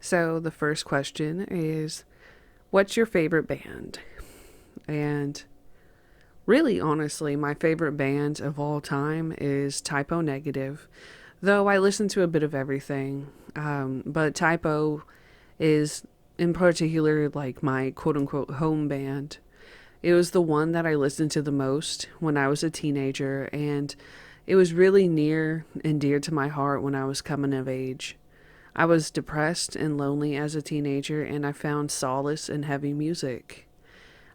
So the first question is, what's your favorite band? And really, honestly, my favorite band of all time is Typo Negative. Though I listen to a bit of everything, but Typo is in particular like my quote unquote home band. It was the one that I listened to the most when I was a teenager, and it was really near and dear to my heart when I was coming of age. I was depressed and lonely as a teenager, and I found solace in heavy music.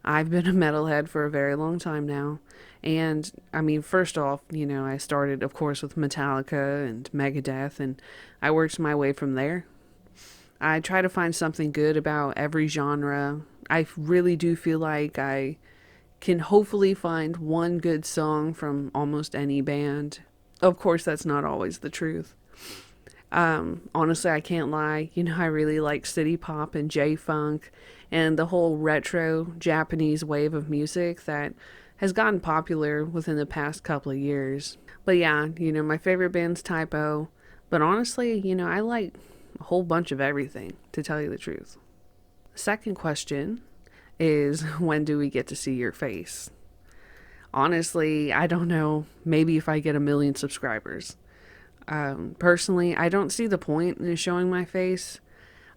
I've been a metalhead for a very long time now. And I mean, first off, I started, of course, with Metallica and Megadeth, and I worked my way from there. I try to find something good about every genre. I really do feel like I can hopefully find one good song from almost any band. Of course, that's not always the truth. Honestly, I can't lie. I really like city pop and J funk and the whole retro Japanese wave of music that has gotten popular within the past couple of years. But yeah, my favorite band's Typo. But honestly, I like a whole bunch of everything, to tell you the truth. Second question is, when do we get to see your face? Honestly, I don't know. Maybe if I get 1 million subscribers. Personally, I don't see the point in showing my face.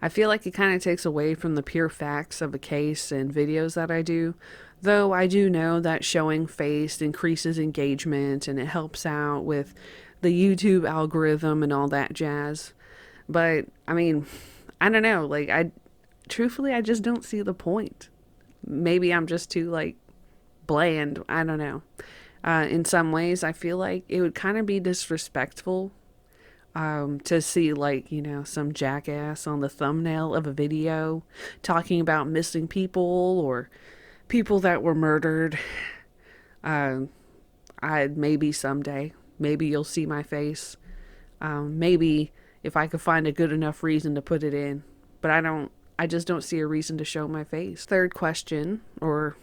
I feel like it kind of takes away from the pure facts of a case and videos that I do. Though I do know that showing face increases engagement and it helps out with the YouTube algorithm and all that jazz. But I mean, I don't know. Truthfully, I just don't see the point. Maybe I'm just too bland. I don't know. In some ways, I feel like it would kind of be disrespectful to see some jackass on the thumbnail of a video talking about missing people or people that were murdered. uh, I maybe someday, maybe you'll see my face. Maybe if I could find a good enough reason to put it in, but I just don't see a reason to show my face. Third question, or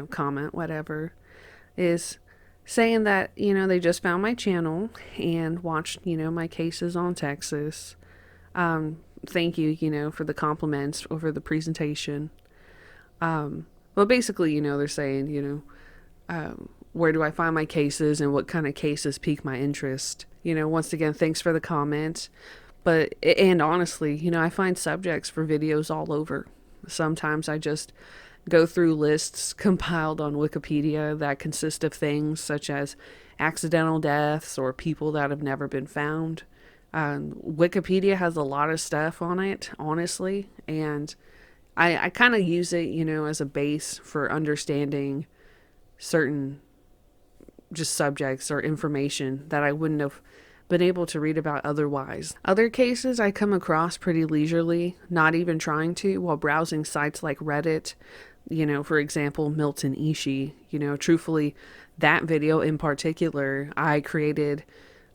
comment, whatever, is saying that, they just found my channel and watched, my cases on Texas. Thank you, for the compliments over the presentation. But basically, they're saying, where do I find my cases and what kind of cases pique my interest? Once again, thanks for the comment. And honestly, I find subjects for videos all over. Sometimes I just go through lists compiled on Wikipedia that consist of things such as accidental deaths or people that have never been found. Wikipedia has a lot of stuff on it, honestly, and I kind of use it, as a base for understanding certain just subjects or information that I wouldn't have been able to read about otherwise. Other cases I come across pretty leisurely, not even trying to, while browsing sites like Reddit. For example, Milton Ishii. Truthfully, that video in particular I created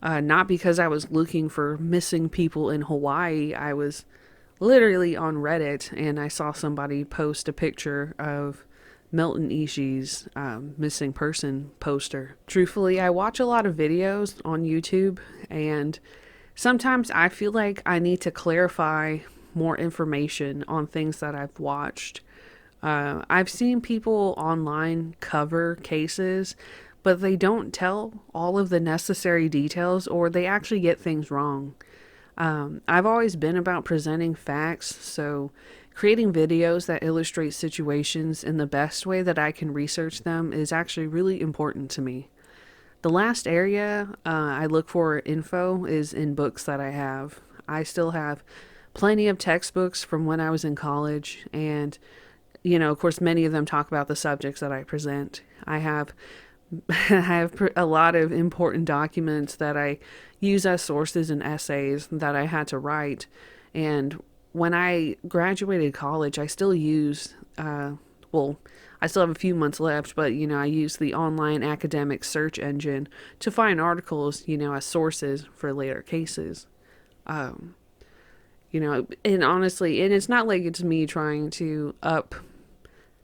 not because I was looking for missing people in Hawaii. I was literally on Reddit and I saw somebody post a picture of Milton Ishii's missing person poster. Truthfully, I watch a lot of videos on YouTube, and sometimes I feel like I need to clarify more information on things that I've watched. I've seen people online cover cases, but they don't tell all of the necessary details, or they actually get things wrong. I've always been about presenting facts, so creating videos that illustrate situations in the best way that I can research them is actually really important to me. The last area I look for info is in books that I have. I still have plenty of textbooks from when I was in college, and of course, many of them talk about the subjects that I present. I have I have a lot of important documents that I use as sources in essays that I had to write. And when I graduated college, I still use, I still have a few months left, but, I use the online academic search engine to find articles, as sources for later cases. Um, and honestly, and it's not like it's me trying to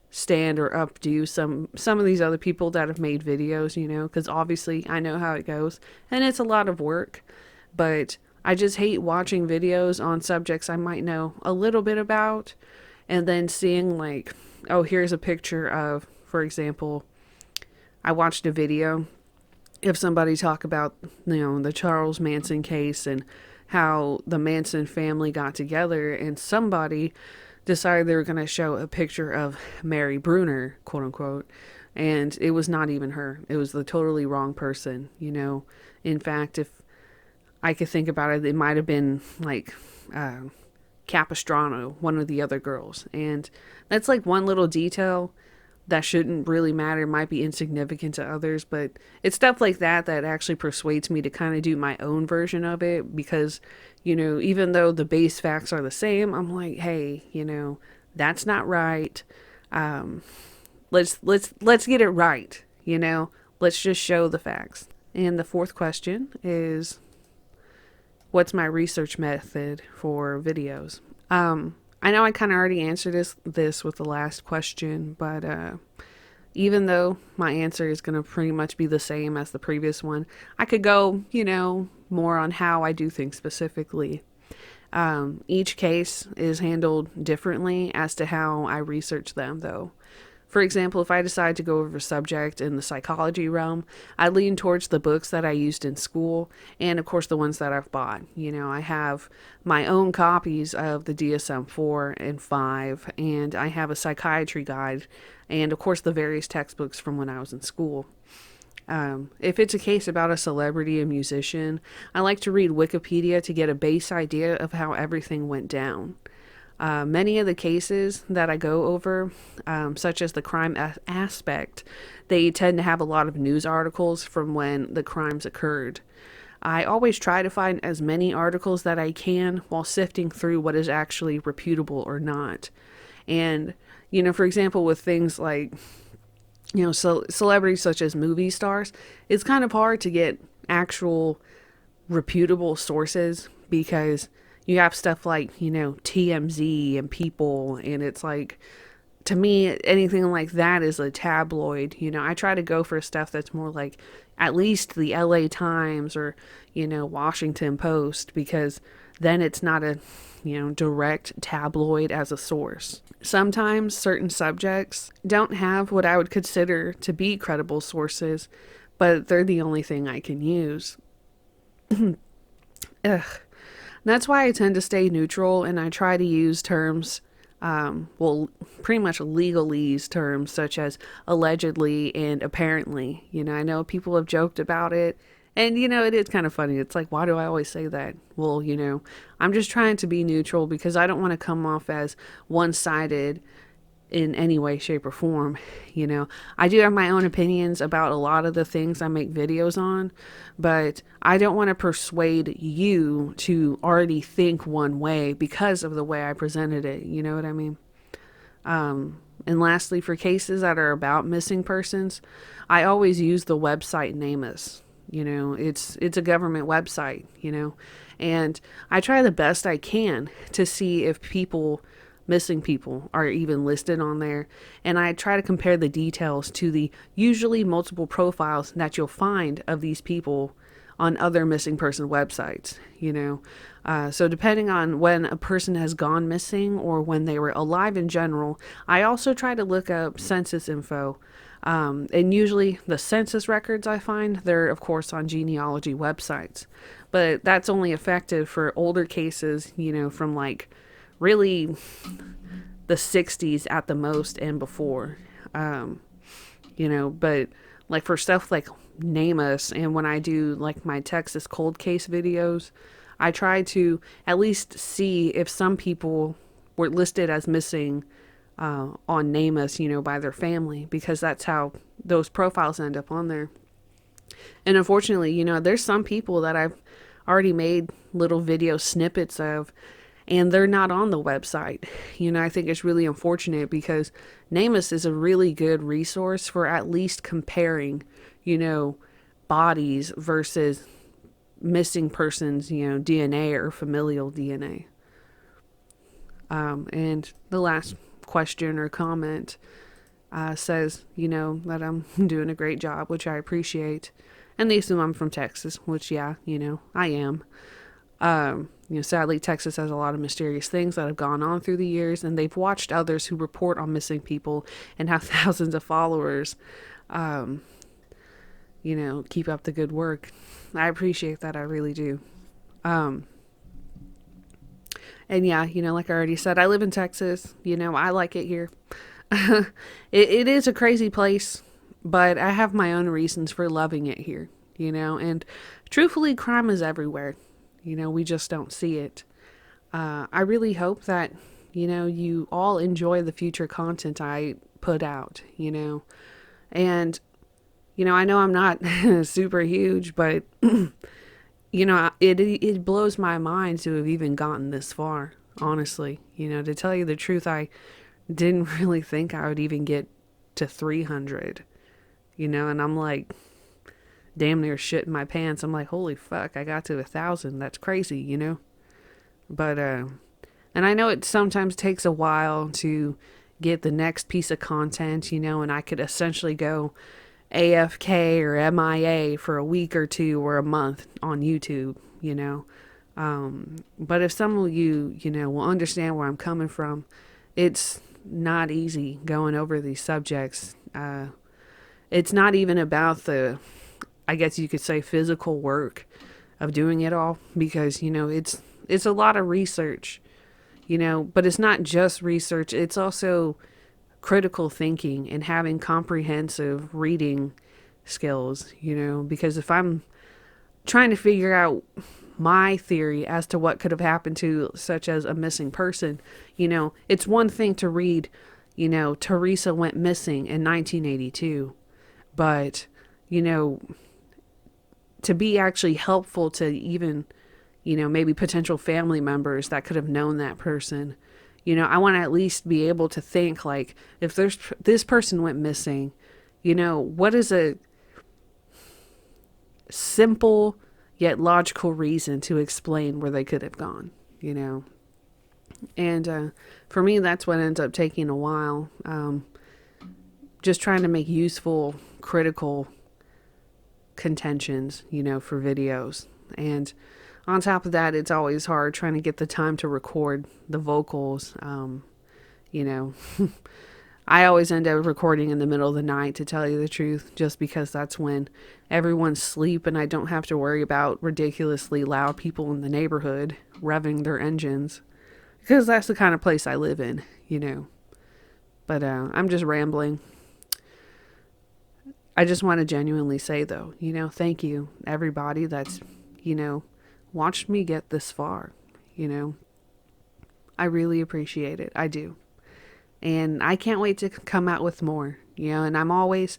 stand or updo some of these other people that have made videos, because obviously I know how it goes and it's a lot of work, but I just hate watching videos on subjects I might know a little bit about and then seeing like, oh, here's a picture of, for example, I watched a video of somebody talk about, the Charles Manson case and how the Manson family got together, and somebody decided they were going to show a picture of Mary Bruner, quote unquote, and it was not even her. It was the totally wrong person. In fact, if I could think about it, it might have been like Capistrano, one of the other girls. And that's like one little detail that shouldn't really matter, might be insignificant to others, but it's stuff like that that actually persuades me to kind of do my own version of it, because, even though the base facts are the same, I'm like, hey, that's not right. Let's get it right. Let's just show the facts. And the fourth question is, what's my research method for videos? I know I kind of already answered this with the last question, but even though my answer is going to pretty much be the same as the previous one, I could go, more on how I do things specifically. Each case is handled differently as to how I research them, though. For example, if I decide to go over a subject in the psychology realm, I lean towards the books that I used in school and, of course, the ones that I've bought. I have my own copies of the DSM-4 and 5, and I have a psychiatry guide and, of course, the various textbooks from when I was in school. If it's a case about a celebrity, a musician, I like to read Wikipedia to get a base idea of how everything went down. Many of the cases that I go over, such as the crime aspect, they tend to have a lot of news articles from when the crimes occurred. I always try to find as many articles that I can while sifting through what is actually reputable or not. And, for example, with things like, celebrities such as movie stars, it's kind of hard to get actual reputable sources because you have stuff like, TMZ and People, and it's like, to me, anything like that is a tabloid. I try to go for stuff that's more like at least the LA Times or, Washington Post, because then it's not a, direct tabloid as a source. Sometimes certain subjects don't have what I would consider to be credible sources, but they're the only thing I can use. Ugh. That's why I tend to stay neutral, and I try to use terms, pretty much legalese terms such as allegedly and apparently. I know people have joked about it, and, it is kind of funny. It's like, why do I always say that? Well, I'm just trying to be neutral because I don't want to come off as one-sided in any way, shape, or form. I do have my own opinions about a lot of the things I make videos on, but I don't want to persuade you to already think one way because of the way I presented it. You know what I mean? And lastly, for cases that are about missing persons, I always use the website NamUs. It's a government website, and I try the best I can to see if missing people are even listed on there, and I try to compare the details to the usually multiple profiles that you'll find of these people on other missing person websites. So depending on when a person has gone missing or when they were alive in general, I also try to look up census info, and usually the census records I find, they're of course on genealogy websites, but that's only effective for older cases, from like really the 60s at the most and before. But like for stuff like NamUs, and when I do like my Texas cold case videos, I try to at least see if some people were listed as missing on NamUs, by their family, because that's how those profiles end up on there. And unfortunately, there's some people that I've already made little video snippets of, and they're not on the website. I think it's really unfortunate because NamUs is a really good resource for at least comparing, bodies versus missing persons, DNA or familial DNA. And the last question or comment says, that I'm doing a great job, which I appreciate. And they assume I'm from Texas, which, yeah, I am. Sadly, Texas has a lot of mysterious things that have gone on through the years, and they've watched others who report on missing people and have thousands of followers, um, keep up the good work. I appreciate that. I really do. Um, and yeah, like I already said, I live in Texas. I like it here. It is a crazy place, but I have my own reasons for loving it here, and truthfully, crime is everywhere. We just don't see it. I really hope that, you all enjoy the future content I put out, and, I know I'm not super huge, but, it blows my mind to have even gotten this far, honestly. To tell you the truth, I didn't really think I would even get to 300, and I'm like damn near shitting my pants. I'm like, holy fuck, I got to 1,000. That's crazy. But, and I know it sometimes takes a while to get the next piece of content, and I could essentially go AFK or MIA for a week or two or a month on YouTube. But if some of you, will understand where I'm coming from, it's not easy going over these subjects. It's not even about the, I guess you could say, physical work of doing it all, because, it's a lot of research, but it's not just research. It's also critical thinking and having comprehensive reading skills, because if I'm trying to figure out my theory as to what could have happened to such as a missing person, it's one thing to read, Teresa went missing in 1982, but, to be actually helpful to even, maybe potential family members that could have known that person, I want to at least be able to think, like, if this person went missing, what is a simple yet logical reason to explain where they could have gone, And for me, that's what ends up taking a while. Just trying to make useful, critical contentions, for videos. And on top of that, it's always hard trying to get the time to record the vocals. I always end up recording in the middle of the night, to tell you the truth, just because that's when everyone's asleep and I don't have to worry about ridiculously loud people in the neighborhood revving their engines, because that's the kind of place I live in, But I'm just rambling. I just want to genuinely say, though, thank you, everybody that's, watched me get this far, I really appreciate it. I do. And I can't wait to come out with more, and I'm always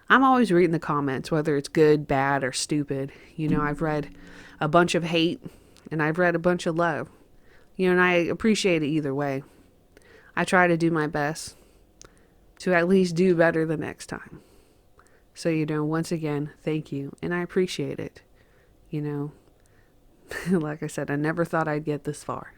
reading the comments, whether it's good, bad, or stupid. I've read a bunch of hate and I've read a bunch of love, and I appreciate it either way. I try to do my best to at least do better the next time. So, once again, thank you. And I appreciate it. Like I said, I never thought I'd get this far.